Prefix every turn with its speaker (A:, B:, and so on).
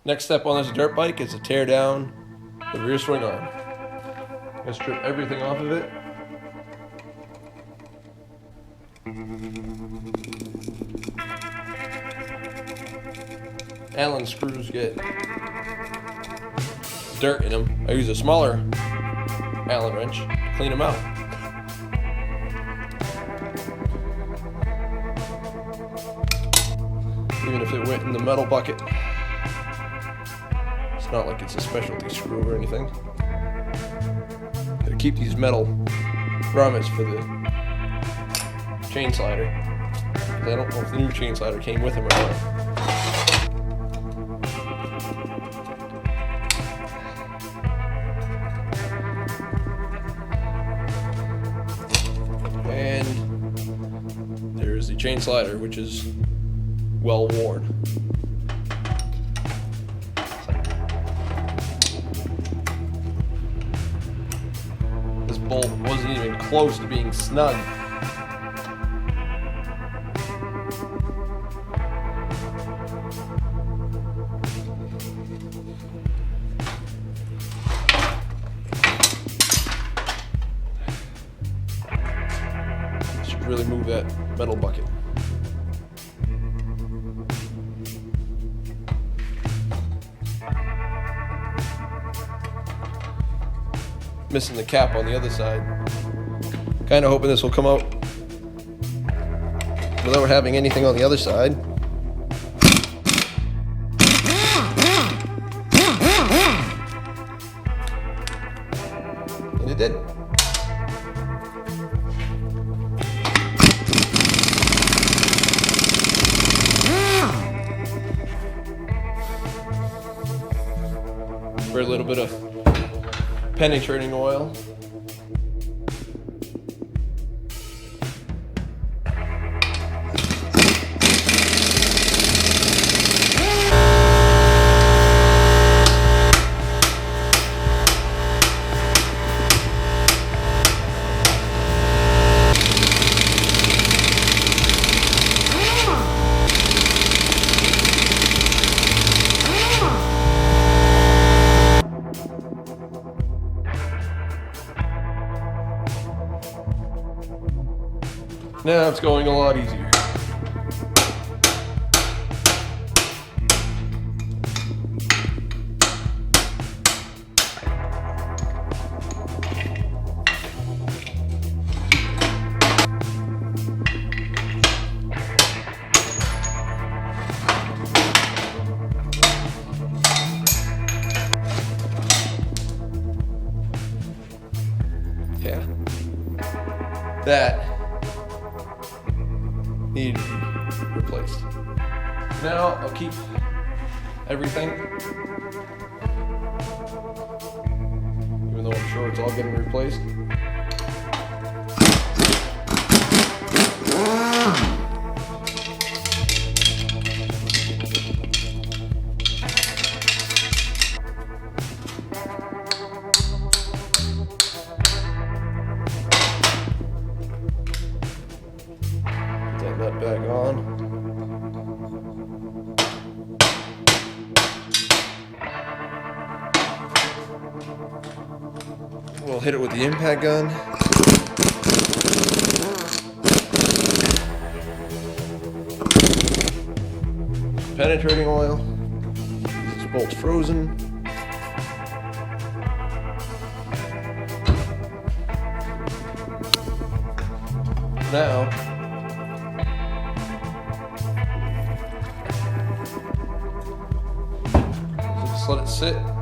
A: Next step on this dirt bike is to tear down the rear swing arm. I'm gonna strip everything off of it. Allen screws get dirt in them. I use a smaller Allen wrench to clean them out. Even if it went in the metal bucket. It's not like it's a specialty screw or anything. Gotta keep these metal grommets for the chain slider. I don't know if the new chain slider came with them or not. And there's the chain slider, which is well worn. This bolt wasn't even close to being snug. Should really move that metal bucket. Missing the cap on the other side. Kind of hoping this will come out without having anything on the other side. And it did. For a little bit of penetrating oil. Now it's going a lot easier. Yeah. That needed to be replaced. Now I'll keep everything, even though I'm sure it's all getting replaced. Nut back on. We'll hit it with the impact gun. Penetrating oil. This bolt's frozen. Now just let it sit.